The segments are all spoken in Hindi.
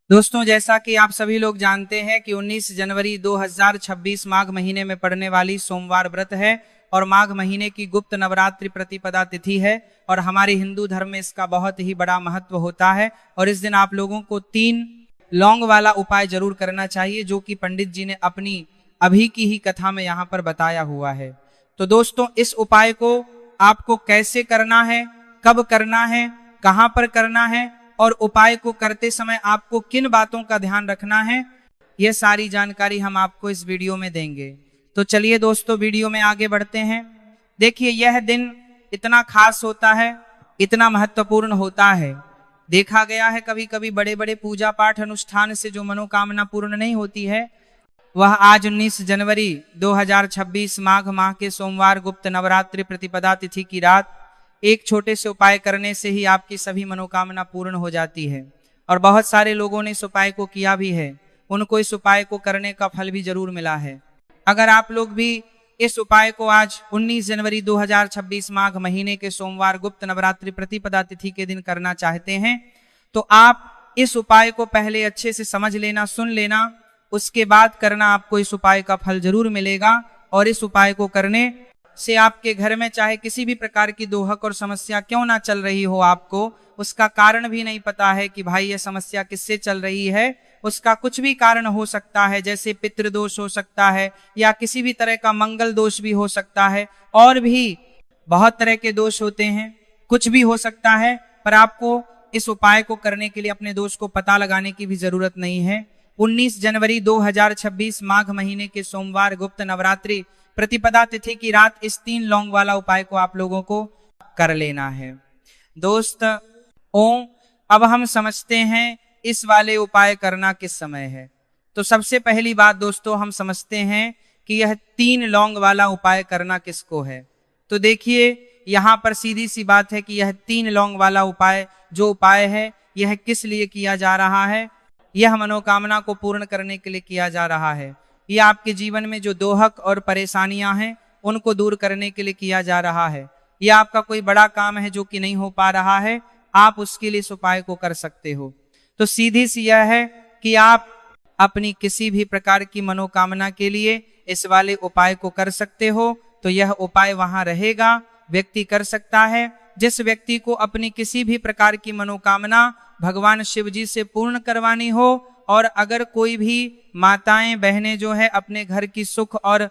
दोस्तों, जैसा कि आप सभी लोग जानते हैं कि 19 जनवरी 2026 माघ महीने में पड़ने वाली सोमवार व्रत है और माघ महीने की गुप्त नवरात्रि प्रतिपदा तिथि है और हमारे हिंदू धर्म में इसका बहुत ही बड़ा महत्व होता है। और इस दिन आप लोगों को 3 लौंग वाला उपाय जरूर करना चाहिए, जो कि पंडित जी ने अपनी अभी की ही कथा में यहाँ पर बताया हुआ है। तो दोस्तों, इस उपाय को आपको कैसे करना है, कब करना है, कहाँ पर करना है और उपाय को करते समय आपको किन बातों का ध्यान रखना है, यह सारी जानकारी हम आपको इस वीडियो में देंगे। तो चलिए दोस्तों, वीडियो में आगे बढ़ते हैं। देखिए, यह दिन इतना खास होता है, इतना महत्वपूर्ण होता है। देखा गया है कभी कभी बड़े बड़े पूजा पाठ अनुष्ठान से जो मनोकामना पूर्ण नहीं होती है, वह आज 19 जनवरी 2026 माघ माह के सोमवार गुप्त नवरात्रि प्रतिपदा तिथि की रात एक छोटे से उपाय करने से ही आपकी सभी मनोकामना पूर्ण हो जाती है। और बहुत सारे लोगों ने इस उपाय को किया भी है, उनको इस उपाय को करने का फल भी जरूर मिला है। अगर आप लोग भी इस उपाय को आज 19 जनवरी 2026 माघ महीने के सोमवार गुप्त नवरात्रि प्रतिपदा तिथि के दिन करना चाहते हैं, तो आप इस उपाय को पहले अच्छे से समझ लेना, सुन लेना, उसके बाद करना। आपको इस उपाय का फल जरूर मिलेगा। और इस उपाय को करने से आपके घर में चाहे किसी भी प्रकार की दोहक और समस्या क्यों ना चल रही हो, आपको उसका कारण भी नहीं पता है कि भाई ये समस्या किससे चल रही है, उसका कुछ भी कारण हो सकता है, जैसे पितृदोष हो सकता है या किसी भी तरह का मंगल दोष भी हो सकता है, और भी बहुत तरह के दोष होते हैं, कुछ भी हो सकता है। पर आपको इस उपाय को करने के लिए अपने दोष को पता लगाने की भी जरूरत नहीं है। 19 जनवरी 2026 माघ महीने के सोमवार गुप्त नवरात्रि प्रतिपदा तिथि की रात इस 3 लौंग वाला उपाय को आप लोगों को कर लेना है। दोस्त अब हम समझते हैं इस वाले उपाय करना किस समय है। तो सबसे पहली बात दोस्तों, हम समझते हैं कि यह 3 लौंग वाला उपाय करना किसको है। तो देखिए, यहाँ पर सीधी सी बात है कि यह 3 लौंग वाला उपाय जो उपाय है, यह किस लिए किया जा रहा है। यह मनोकामना को पूर्ण करने के लिए किया जा रहा है। यह आपके जीवन में जो दोहक और परेशानियां हैं उनको दूर करने के लिए किया जा रहा है। यह आपका कोई बड़ा काम है जो कि नहीं हो पा रहा है, आप उसके लिए इस उपाय को कर सकते हो। तो सीधी सी यह है कि आप अपनी किसी भी प्रकार की मनोकामना के लिए इस वाले उपाय को कर सकते हो। तो यह उपाय वहां रहेगा, व्यक्ति कर सकता है। जिस व्यक्ति को अपनी किसी भी प्रकार की मनोकामना भगवान शिव जी से पूर्ण करवानी हो, और अगर कोई भी माताएं बहनें जो है अपने घर की सुख और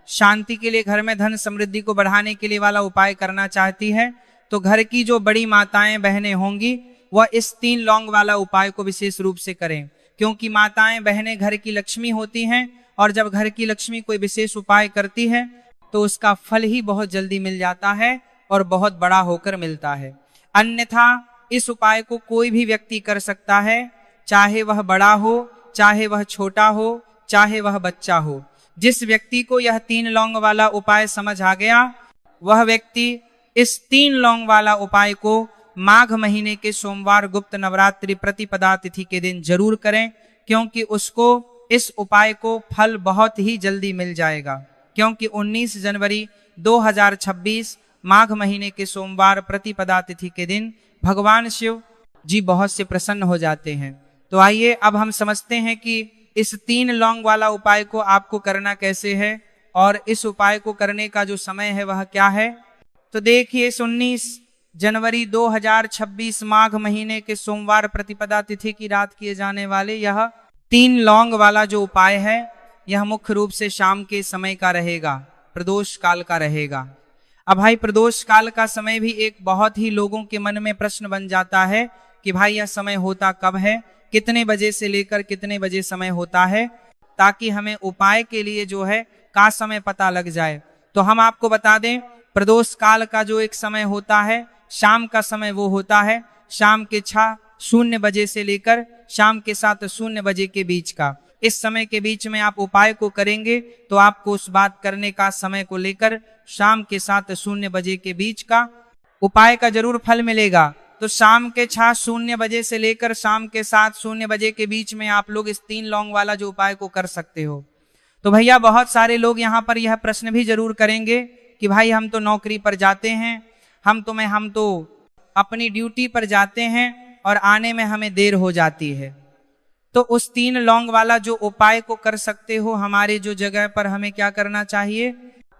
शांति के लिए, घर में धन समृद्धि को बढ़ाने के लिए वाला उपाय करना चाहती है, तो घर की जो बड़ी माताएं बहनें होंगी वह इस 3 लौंग वाला उपाय को विशेष रूप से करें। क्योंकि माताएं बहनें घर की लक्ष्मी होती हैं, और जब घर की लक्ष्मी कोई विशेष उपाय करती है तो उसका फल ही बहुत जल्दी मिल जाता है और बहुत बड़ा होकर मिलता है। अन्यथा इस उपाय को कोई भी व्यक्ति कर सकता है, चाहे वह बड़ा हो, चाहे वह छोटा हो, चाहे वह बच्चा हो। जिस व्यक्ति को यह 3 लौंग वाला उपाय समझ आ गया, वह व्यक्ति इस 3 लौंग वाला उपाय को माघ महीने के सोमवार गुप्त नवरात्रि प्रतिपदा तिथि के दिन जरूर करें, क्योंकि उसको इस उपाय को फल बहुत ही जल्दी मिल जाएगा। क्योंकि 19 जनवरी 2026 माघ महीने के सोमवार प्रतिपदा तिथि के दिन भगवान शिव जी बहुत से प्रसन्न हो जाते हैं। तो आइए अब हम समझते हैं कि इस 3 लौंग वाला उपाय को आपको करना कैसे है और इस उपाय को करने का जो समय है वह क्या है। तो देखिए, 19 जनवरी 2026 माघ महीने के सोमवार प्रतिपदा तिथि की रात किए जाने वाले यह 3 लौंग वाला जो उपाय है, यह मुख्य रूप से शाम के समय का रहेगा, प्रदोष काल का रहेगा। अब भाई, प्रदोष काल का समय भी एक बहुत ही लोगों के मन में प्रश्न बन जाता है कि भाई यह समय होता कब है, कितने बजे से लेकर कितने बजे समय होता है, ताकि हमें उपाय के लिए जो है का समय पता लग जाए। तो हम आपको बता दें, प्रदोष काल का जो एक समय होता है, शाम का समय, वो होता है शाम के 6:00 बजे से लेकर शाम के 7:00 बजे के बीच का। इस समय के बीच में आप उपाय को करेंगे तो आपको उस बात करने का समय को लेकर शाम के 7:00 बजे के बीच का उपाय का जरूर फल मिलेगा। तो शाम के 6:00 बजे से लेकर शाम के 7:00 बजे के बीच में आप लोग इस 3 लौंग वाला जो उपाय को कर सकते हो। तो भैया, बहुत सारे लोग यहाँ पर यह प्रश्न भी जरूर करेंगे कि भाई हम तो नौकरी पर जाते हैं, हम तो अपनी ड्यूटी पर जाते हैं और आने में हमें देर हो जाती है। तो उस 3 लौंग वाला जो उपाय को कर सकते हो हमारे जो जगह पर हमें क्या करना चाहिए।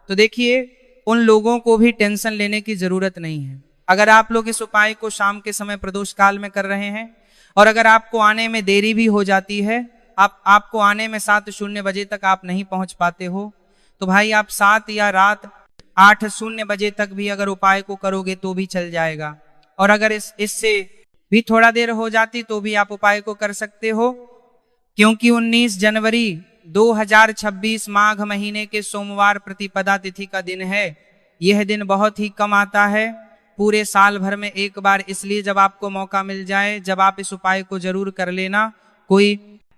तो देखिए उन लोगों को भी टेंशन लेने की जरूरत नहीं है। अगर आप लोग इस उपाय को शाम के समय प्रदोष काल में कर रहे हैं और अगर आपको आने में देरी भी हो जाती है, आपको आने में 7:00 बजे तक आप नहीं पहुंच पाते हो, तो भाई आप 7 या रात 8:00 बजे तक भी अगर उपाय को करोगे तो भी चल जाएगा। और अगर इससे भी थोड़ा देर हो जाती तो भी आप उपाय को कर सकते हो, क्योंकि 19 जनवरी 2026 माघ महीने के सोमवार प्रतिपदा तिथि का दिन है। यह दिन बहुत ही कम आता है, पूरे साल भर में एक बार, इसलिए जब आपको मौका मिल जाए जब आप इस उपाय को जरूर कर लेना। कोई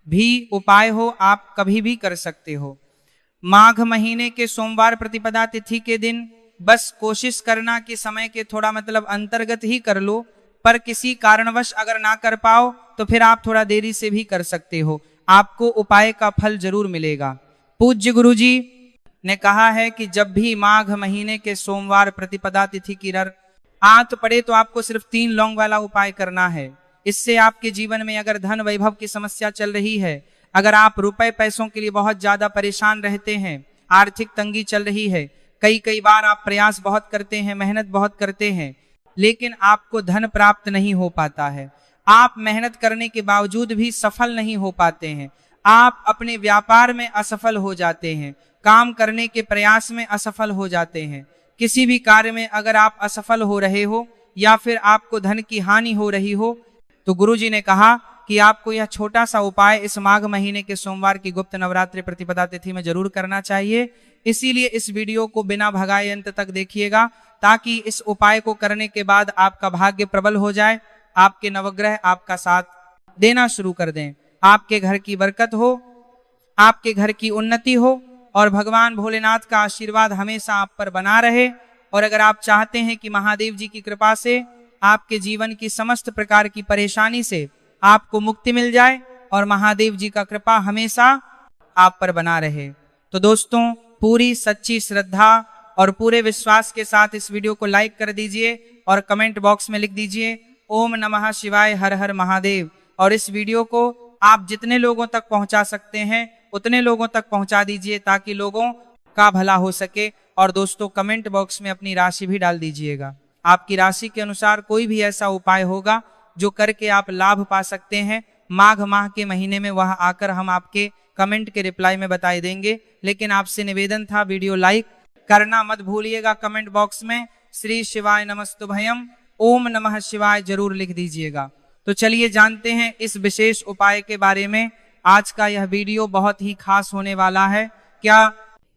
भी उपाय हो आप कभी भी कर सकते हो। माघ महीने के सोमवार प्रतिपदा तिथि के दिन बस कोशिश करना कि समय के थोड़ा मतलब अंतर्गत ही कर लो, पर किसी कारणवश अगर ना कर पाओ तो फिर आप थोड़ा देरी से भी कर सकते हो, आपको उपाय का फल जरूर मिलेगा। पूज्य गुरुजी ने कहा है कि जब भी माघ महीने के सोमवार प्रतिपदा तिथि की आत पड़े तो आपको सिर्फ 3 लौंग वाला उपाय करना है। इससे आपके जीवन में अगर धन वैभव की समस्या चल रही है, अगर आप रुपए पैसों के लिए बहुत ज्यादा परेशान रहते हैं, आर्थिक तंगी चल रही है, कई बार आप प्रयास बहुत करते हैं, मेहनत बहुत करते हैं, लेकिन आपको धन प्राप्त नहीं हो पाता है, आप मेहनत करने के बावजूद भी सफल नहीं हो पाते हैं, आप अपने व्यापार में असफल हो जाते हैं, काम करने के प्रयास में असफल हो जाते हैं, किसी भी कार्य में अगर आप असफल हो रहे हो या फिर आपको धन की हानि हो रही हो, तो गुरुजी ने कहा कि आपको यह छोटा सा उपाय इस माघ महीने के सोमवार की गुप्त नवरात्रि प्रतिपदा तिथि में जरूर करना चाहिए। इसीलिए इस वीडियो को बिना भगाए अंत तक देखिएगा, ताकि इस उपाय को करने के बाद आपका भाग्य प्रबल हो जाए, आपके नवग्रह आपका साथ देना शुरू कर दें, आपके घर की बरकत हो, आपके घर की उन्नति हो और भगवान भोलेनाथ का आशीर्वाद हमेशा आप पर बना रहे। और अगर आप चाहते हैं कि महादेव जी की कृपा से आपके जीवन की समस्त प्रकार की परेशानी से आपको मुक्ति मिल जाए और महादेव जी का कृपा हमेशा आप पर बना रहे, तो दोस्तों पूरी सच्ची श्रद्धा और पूरे विश्वास के साथ इस वीडियो को लाइक कर दीजिए और कमेंट बॉक्स में लिख दीजिए ओम नमः शिवाय, हर हर महादेव। और इस वीडियो को आप जितने लोगों तक पहुंचा सकते हैं उतने लोगों तक पहुंचा दीजिए, ताकि लोगों का भला हो सके। और दोस्तों कमेंट बॉक्स में अपनी राशि भी डाल दीजिएगा, आपकी राशि के अनुसार कोई भी ऐसा उपाय होगा जो करके आप लाभ पा सकते हैं माघ माह के महीने में, वह आकर हम आपके कमेंट के रिप्लाई में बताई देंगे। लेकिन आपसे निवेदन था, वीडियो लाइक करना मत भूलिएगा, कमेंट बॉक्स में श्री शिवाय नमस्तुभयम ओम नमः शिवाय जरूर लिख दीजिएगा। तो चलिए जानते हैं इस विशेष उपाय के बारे में। आज का यह वीडियो बहुत ही खास होने वाला है, क्या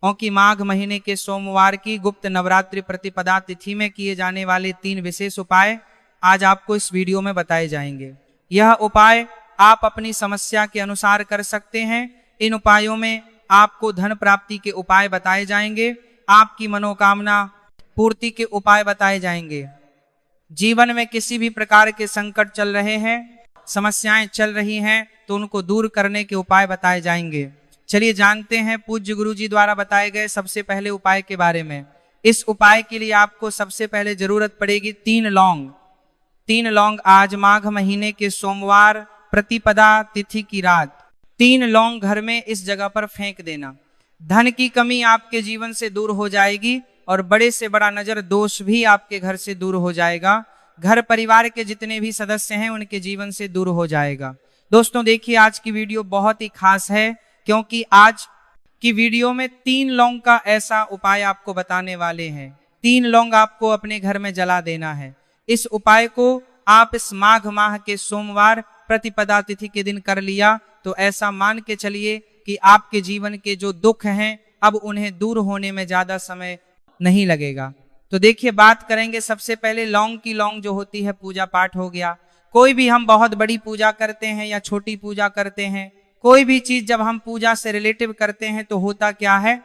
क्योंकि माघ महीने के सोमवार की गुप्त नवरात्रि प्रतिपदा तिथि में किए जाने वाले 3 विशेष उपाय आज आपको इस वीडियो में बताए जाएंगे। यह उपाय आप अपनी समस्या के अनुसार कर सकते हैं। इन उपायों में आपको धन प्राप्ति के उपाय बताए जाएंगे, आपकी मनोकामना पूर्ति के उपाय बताए जाएंगे। जीवन में किसी भी प्रकार के संकट चल रहे हैं, समस्याएं चल रही हैं, तो उनको दूर करने के उपाय बताए जाएंगे। चलिए जानते हैं पूज्य गुरु जी द्वारा बताए गए सबसे पहले उपाय के बारे में। इस उपाय के लिए आपको सबसे पहले जरूरत पड़ेगी 3 लौंग। 3 लौंग आज माघ महीने के सोमवार प्रतिपदा तिथि की रात 3 लौंग घर में इस जगह पर फेंक देना। धन की कमी आपके जीवन से दूर हो जाएगी और बड़े से बड़ा नजर दोष भी आपके घर से दूर हो जाएगा। घर परिवार के जितने भी सदस्य हैं उनके जीवन से दूर हो जाएगा। दोस्तों देखिए आज की वीडियो बहुत ही खास है, क्योंकि आज की वीडियो में 3 लौंग का ऐसा उपाय आपको बताने वाले हैं। 3 लौंग आपको अपने घर में जला देना है। इस उपाय को आप इस माघ माह के सोमवार प्रतिपदा तिथि के दिन कर लिया तो ऐसा मान के चलिए कि आपके जीवन के जो दुख हैं अब उन्हें दूर होने में ज्यादा समय नहीं लगेगा। तो देखिए बात करेंगे सबसे पहले लौंग की। लौंग जो होती है पूजा पाठ हो गया, कोई भी हम बहुत बड़ी पूजा करते हैं या छोटी पूजा करते हैं, कोई भी चीज जब हम पूजा से रिलेटिव करते हैं तो होता क्या है,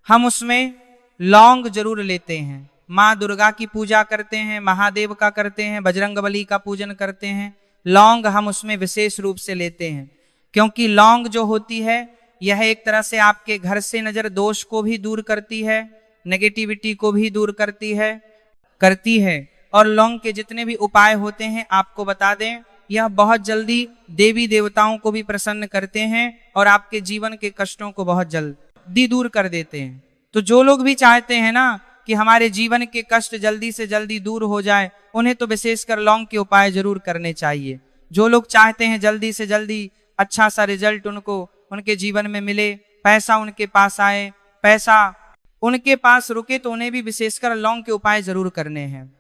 हम उसमें लौंग जरूर लेते हैं। माँ दुर्गा की पूजा करते हैं, महादेव का करते हैं, बजरंगबली का पूजन करते हैं, लौंग हम उसमें विशेष रूप से लेते हैं, क्योंकि लौंग जो होती है यह एक तरह से आपके घर से नजर दोष को भी दूर करती है, नेगेटिविटी को भी दूर करती है। और लौंग के जितने भी उपाय होते हैं आपको बता दें, यह बहुत जल्दी देवी देवताओं को भी प्रसन्न करते हैं और आपके जीवन के कष्टों को बहुत जल्दी दूर कर देते हैं। तो जो लोग भी चाहते हैं ना कि हमारे जीवन के कष्ट जल्दी से जल्दी दूर हो जाए, उन्हें तो विशेषकर लौंग के उपाय जरूर करने चाहिए। जो लोग चाहते हैं जल्दी से जल्दी अच्छा सा रिजल्ट उनको उनके जीवन में मिले, पैसा उनके पास आए, पैसा उनके पास रुके, तो उन्हें भी विशेषकर लौंग के उपाय जरूर करने हैं।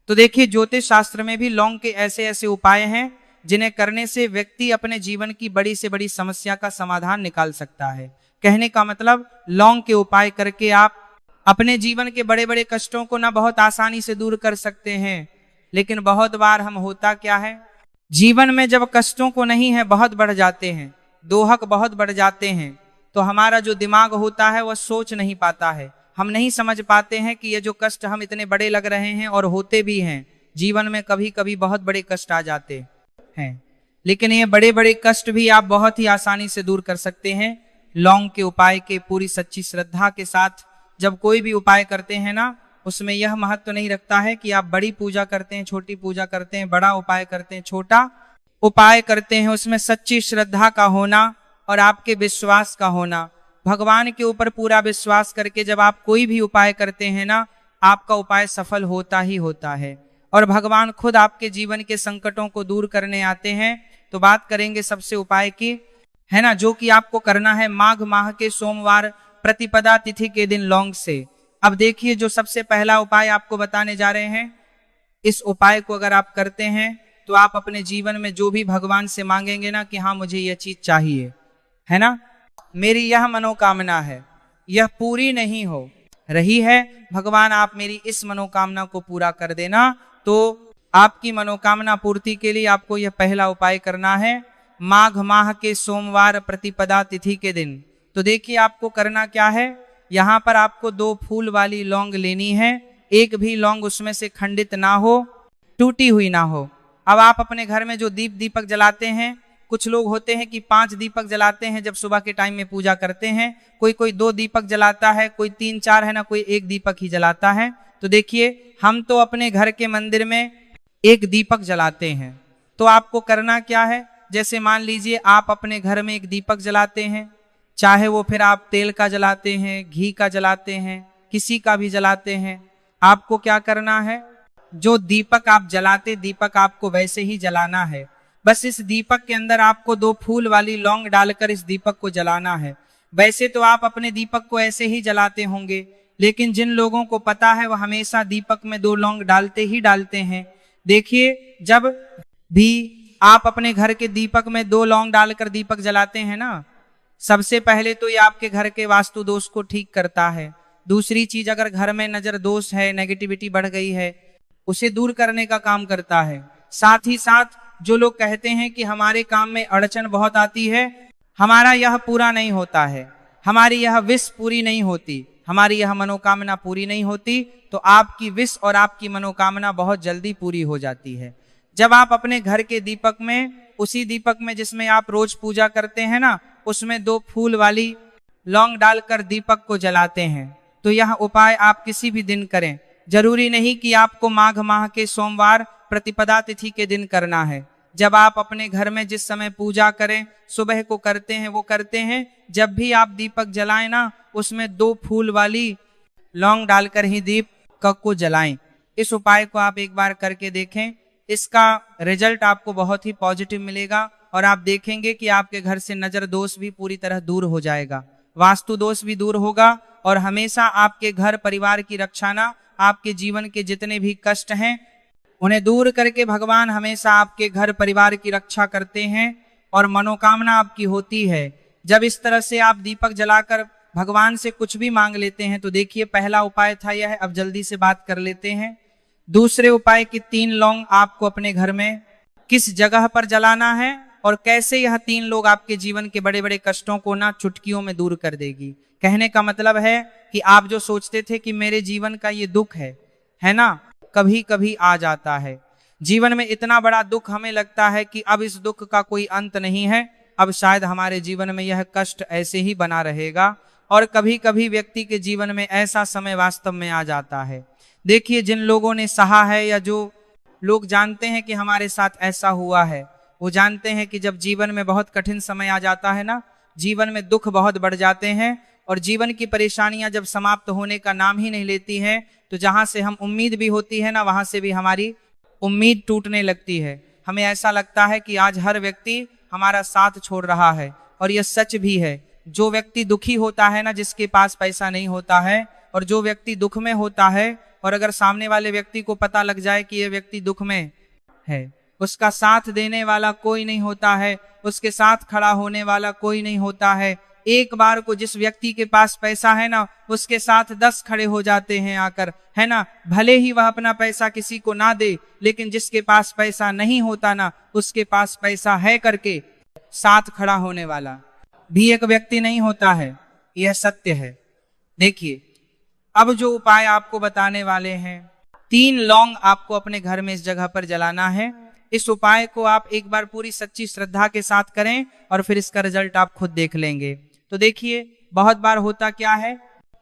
तो देखिए, ज्योतिष शास्त्र में भी लौंग के ऐसे ऐसे उपाय हैं जिन्हें करने से व्यक्ति अपने जीवन की बड़ी से बड़ी समस्या का समाधान निकाल सकता है। कहने का मतलब, लौंग के उपाय करके आप अपने जीवन के बड़े बड़े कष्टों को ना बहुत आसानी से दूर कर सकते हैं। लेकिन बहुत बार हम होता क्या है, जीवन में जब कष्टों को नहीं है बहुत बढ़ जाते हैं, दोहक बहुत बढ़ जाते हैं, तो हमारा जो दिमाग होता है वह सोच नहीं पाता है। हम नहीं समझ पाते हैं कि ये जो कष्ट हम इतने बड़े लग रहे हैं और होते भी हैं, जीवन में कभी कभी बहुत बड़े कष्ट आ जाते हैं। लेकिन ये बड़े बड़े कष्ट भी आप बहुत ही आसानी से दूर कर सकते हैं लौंग के उपाय के पूरी सच्ची श्रद्धा के साथ। जब कोई भी उपाय करते हैं ना, उसमें यह महत्व नहीं रखता है कि आप बड़ी पूजा करते हैं, छोटी पूजा करते हैं, बड़ा उपाय करते हैं, छोटा उपाय करते हैं, उसमें सच्ची श्रद्धा का होना और आपके विश्वास का होना। भगवान के ऊपर पूरा विश्वास करके जब आप कोई भी उपाय करते हैं ना, आपका उपाय सफल होता ही होता है और भगवान खुद आपके जीवन के संकटों को दूर करने आते हैं। तो बात करेंगे सबसे उपाय की, है ना, जो कि आपको करना है माघ माह के सोमवार प्रतिपदा तिथि के दिन लौंग से। अब देखिए, जो सबसे पहला उपाय आपको बताने जा रहे हैं, इस उपाय को अगर आप करते हैं तो आप अपने जीवन में जो भी भगवान से मांगेंगे ना कि हाँ मुझे यह चीज चाहिए, है ना, मेरी यह मनोकामना है, यह पूरी नहीं हो रही है, भगवान आप मेरी इस मनोकामना को पूरा कर देना। तो आपकी मनोकामना पूर्ति के लिए आपको यह पहला उपाय करना है माघ माह के सोमवार प्रतिपदा तिथि के दिन। तो देखिए, आपको करना क्या है, यहाँ पर आपको 2 फूल वाली लौंग लेनी है। एक भी लौंग उसमें से खंडित ना हो, टूटी हुई ना हो। अब आप अपने घर में जो दीपक जलाते हैं, कुछ लोग होते हैं कि 5 दीपक जलाते हैं जब सुबह के टाइम में पूजा करते हैं, कोई 2 दीपक जलाता है, कोई 3-4 है ना, कोई 1 दीपक ही जलाता है। तो देखिए, हम तो अपने घर के मंदिर में 1 दीपक जलाते हैं। तो आपको करना क्या है, जैसे मान लीजिए आप अपने घर में 1 दीपक जलाते हैं, चाहे वो फिर आप तेल का जलाते हैं, घी का जलाते हैं, किसी का भी जलाते हैं, आपको क्या करना है, जो दीपक आप जलाते दीपक आपको वैसे ही जलाना है। बस इस दीपक के अंदर आपको 2 फूल वाली लौंग डालकर इस दीपक को जलाना है। वैसे तो आप अपने दीपक को ऐसे ही जलाते होंगे, लेकिन जिन लोगों को पता है वह हमेशा दीपक में 2 लौंग डालते ही डालते हैं। देखिए, जब भी आप अपने घर के दीपक में 2 लौंग डालकर दीपक जलाते हैं ना, सबसे पहले तो ये आपके घर के वास्तु दोष को ठीक करता है। दूसरी चीज, अगर घर में नजर दोष है, नेगेटिविटी बढ़ गई है, उसे दूर करने का काम करता है। साथ ही साथ जो लोग कहते हैं कि हमारे काम में अड़चन बहुत आती है, हमारा यह पूरा नहीं होता है, हमारी यह विश पूरी नहीं होती, हमारी यह मनोकामना पूरी नहीं होती, तो आपकी विश और आपकी मनोकामना बहुत जल्दी पूरी हो जाती है। जब आप अपने घर के दीपक में, उसी दीपक में जिसमें आप रोज पूजा करते हैं ना, उसमें 2 फूल वाली लौंग डालकर दीपक को जलाते हैं, तो यह उपाय आप किसी भी दिन करें। जरूरी नहीं कि आपको माघ माह के सोमवार प्रतिपदा तिथि के दिन करना है। जब आप अपने घर में जिस समय पूजा करें, सुबह को करते हैं वो करते हैं, जब भी आप दीपक जलाएं ना, उसमें 2 फूल वाली लौंग डालकर ही दीपक को जलाएं। इस उपाय को आप एक बार करके देखें, इसका रिजल्ट आपको बहुत ही पॉजिटिव मिलेगा और आप देखेंगे कि आपके घर से नजर दोष भी पूरी तरह दूर हो जाएगा, वास्तु दोष भी दूर होगा और हमेशा आपके घर परिवार की रक्षा ना, आपके जीवन के जितने भी कष्ट हैं उन्हें दूर करके भगवान हमेशा आपके घर परिवार की रक्षा करते हैं और मनोकामना आपकी होती है। जब इस तरह से आप दीपक जलाकर भगवान से कुछ भी मांग लेते हैं, तो देखिए, पहला उपाय था यह। अब जल्दी से बात कर लेते हैं दूसरे उपाय की। 3 लौंग आपको अपने घर में किस जगह पर जलाना है और कैसे यह 3 लोग आपके जीवन के बड़े बड़े कष्टों को ना चुटकियों में दूर कर देगी। कहने का मतलब है कि आप जो सोचते थे कि मेरे जीवन का ये दुख है ना, कभी कभी आ जाता है जीवन में इतना बड़ा दुख, हमें लगता है कि अब इस दुख का कोई अंत नहीं है, अब शायद हमारे जीवन में यह कष्ट ऐसे ही बना रहेगा। और कभी कभी व्यक्ति के जीवन में ऐसा समय वास्तव में आ जाता है। देखिए, जिन लोगों ने सहा है या जो लोग जानते हैं कि हमारे साथ ऐसा हुआ है, वो जानते हैं कि जब जीवन में बहुत कठिन समय आ जाता है ना, जीवन में दुख बहुत बढ़ जाते हैं और जीवन की परेशानियां जब समाप्त होने का नाम ही नहीं लेती हैं, तो जहां से हम उम्मीद भी होती है ना, वहां से भी हमारी उम्मीद टूटने लगती है। हमें ऐसा लगता है कि आज हर व्यक्ति हमारा साथ छोड़ रहा है, और यह सच भी है। जो व्यक्ति दुखी होता है ना, जिसके पास पैसा नहीं होता है, और जो व्यक्ति दुख में होता है, और अगर सामने वाले व्यक्ति को पता लग जाए कि यह व्यक्ति दुख में है, उसका साथ देने वाला कोई नहीं होता है, उसके साथ खड़ा होने वाला कोई नहीं होता है। एक बार को जिस व्यक्ति के पास पैसा है ना, उसके साथ 10 खड़े हो जाते हैं आकर, है ना। भले ही वह अपना पैसा किसी को ना दे, लेकिन जिसके पास पैसा नहीं होता ना, उसके पास पैसा है करके साथ खड़ा होने वाला भी एक व्यक्ति नहीं होता है। यह सत्य है। देखिए, अब जो उपाय आपको बताने वाले हैं, 3 लौंग आपको अपने घर में इस जगह पर जलाना है। इस उपाय को आप एक बार पूरी सच्ची श्रद्धा के साथ करें और फिर इसका रिजल्ट आप खुद देख लेंगे। तो देखिए, बहुत बार होता क्या है,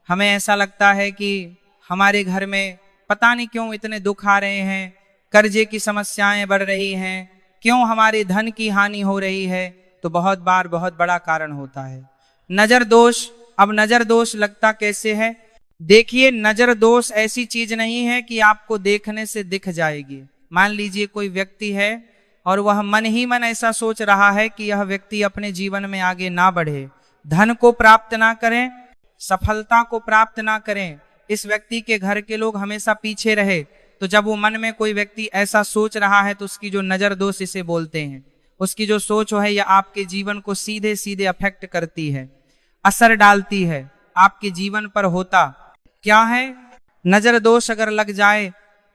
हमें ऐसा लगता है कि हमारे घर में पता नहीं क्यों इतने दुख आ रहे हैं, कर्जे की समस्याएं बढ़ रही हैं, क्यों हमारे धन की हानि हो रही है। तो बहुत बार बहुत बड़ा कारण होता है नजर दोष। अब नजर दोष लगता कैसे है? देखिए, नजर दोष ऐसी चीज नहीं है कि आपको देखने से दिख जाएगी। मान लीजिए कोई व्यक्ति है और वह मन ही मन ऐसा सोच रहा है कि यह व्यक्ति अपने जीवन में आगे ना बढ़े, धन को प्राप्त ना करें, सफलता को प्राप्त ना करें, इस व्यक्ति के घर के लोग हमेशा पीछे रहे। तो जब वो मन में कोई व्यक्ति ऐसा सोच रहा है, तो उसकी जो नजर दोष इसे बोलते हैं, उसकी जो सोच है, यह आपके जीवन को सीधे सीधे अफेक्ट करती है, असर डालती है। आपके जीवन पर होता क्या है, नजर दोष अगर लग जाए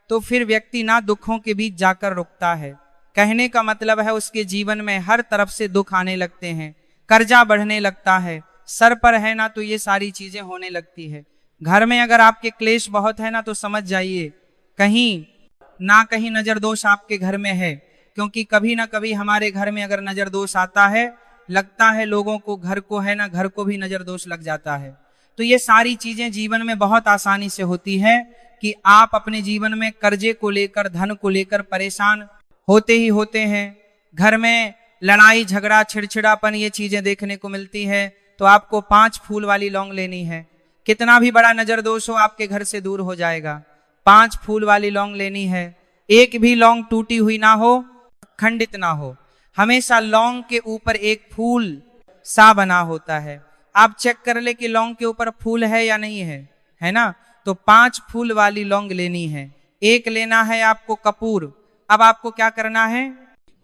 तो फिर व्यक्ति ना दुखों के बीच जाकर रुकता है। कहने का मतलब है, उसके जीवन में हर तरफ से दुख आने लगते हैं, कर्जा बढ़ने लगता है, सर पर है ना तो ये सारी चीजें होने लगती है। घर में अगर आपके क्लेश बहुत है ना, तो समझ जाइए कहीं ना कहीं नजर दोष आपके घर में है। क्योंकि कभी ना कभी हमारे घर में अगर नजर दोष आता है, लगता है लोगों को, घर को है ना, घर को भी नजर दोष लग जाता है। तो ये सारी चीजें जीवन में बहुत आसानी से होती है कि आप अपने जीवन में कर्जे को लेकर, धन को लेकर परेशान होते ही होते हैं। घर में लड़ाई झगड़ा छिड़छिड़ापन ये चीजें देखने को मिलती है। तो आपको 5 फूल वाली लौंग लेनी है। कितना भी बड़ा नजर दोष हो, आपके घर से दूर हो जाएगा। 5 फूल वाली लौंग लेनी है। एक भी लौंग टूटी हुई ना हो, खंडित ना हो। हमेशा लौंग के ऊपर एक फूल सा बना होता है। आप चेक कर ले कि लौंग के ऊपर फूल है या नहीं है ना। तो 5 फूल वाली लौंग लेनी है। एक लेना है आपको कपूर। अब आपको क्या करना है,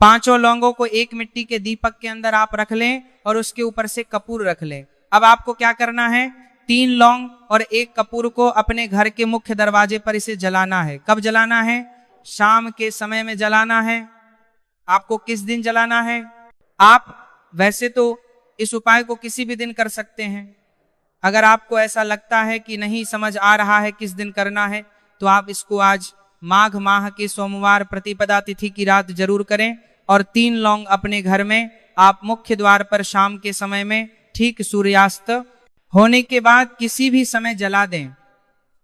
5 लौंगों को एक मिट्टी के दीपक के अंदर आप रख लें और उसके ऊपर से कपूर रख लें। अब आपको क्या करना है, 3 लौंग और 1 कपूर को अपने घर के मुख्य दरवाजे पर इसे जलाना है। कब जलाना है? शाम के समय में जलाना है। आपको किस दिन जलाना है? आप वैसे तो इस उपाय को किसी भी दिन कर सकते हैं। अगर आपको ऐसा लगता है कि नहीं समझ आ रहा है किस दिन करना है, तो आप इसको आज माघ माह के सोमवार प्रतिपदा तिथि की रात जरूर करें। और 3 लौंग अपने घर में आप मुख्य द्वार पर शाम के समय में ठीक सूर्यास्त होने के बाद किसी भी समय जला दें।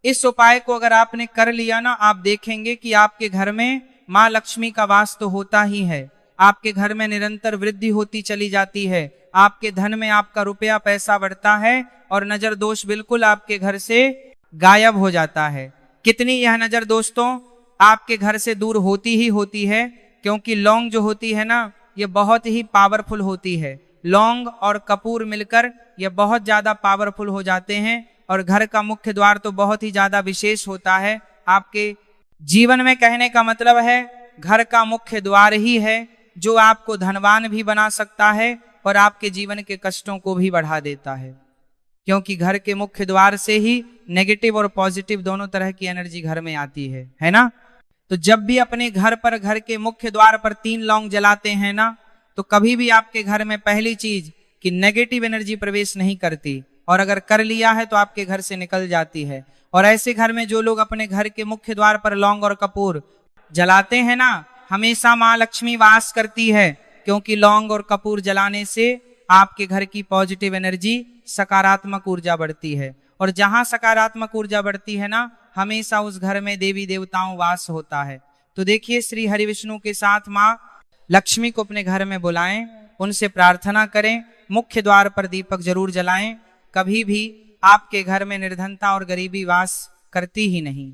इस उपाय को अगर आपने कर लिया ना, आप देखेंगे कि आपके घर में माँ लक्ष्मी का वास तो होता ही है। आपके घर में निरंतर वृद्धि होती चली जाती है। आपके धन में आपका रुपया पैसा बढ़ता है और नजर दोष बिल्कुल आपके घर से गायब हो जाता है। कितनी यह नजर दोस्तों आपके घर से दूर होती ही होती है, क्योंकि लौंग जो होती है ना, ये बहुत ही पावरफुल होती है। लौंग और कपूर मिलकर ये बहुत ज्यादा पावरफुल हो जाते हैं। और घर का मुख्य द्वार तो बहुत ही ज्यादा विशेष होता है आपके जीवन में। कहने का मतलब है, घर का मुख्य द्वार ही है जो आपको धनवान भी बना सकता है और आपके जीवन के कष्टों को भी बढ़ा देता है। क्योंकि घर के मुख्य द्वार से ही नेगेटिव और पॉजिटिव दोनों तरह की एनर्जी घर में आती है ना। तो जब भी अपने घर पर, घर के मुख्य द्वार पर 3 लौंग जलाते हैं ना, तो कभी भी आपके घर में पहली चीज कि नेगेटिव एनर्जी प्रवेश नहीं करती, और अगर कर लिया है तो आपके घर से निकल जाती है। और ऐसे घर में जो लोग अपने घर के मुख्य द्वार पर लौंग और कपूर जलाते हैं ना, हमेशा माँ लक्ष्मी वास करती है। क्योंकि लौंग और कपूर जलाने से आपके घर की पॉजिटिव एनर्जी, सकारात्मक ऊर्जा बढ़ती है। और जहां सकारात्मक ऊर्जा बढ़ती है ना, हमेशा उस घर में देवी देवताओं वास होता है। तो देखिए, श्री हरि विष्णु के साथ माँ लक्ष्मी को अपने घर में बुलाएं, उनसे प्रार्थना करें, मुख्य द्वार पर दीपक जरूर जलाएं। कभी भी आपके घर में निर्धनता और गरीबी वास करती ही नहीं।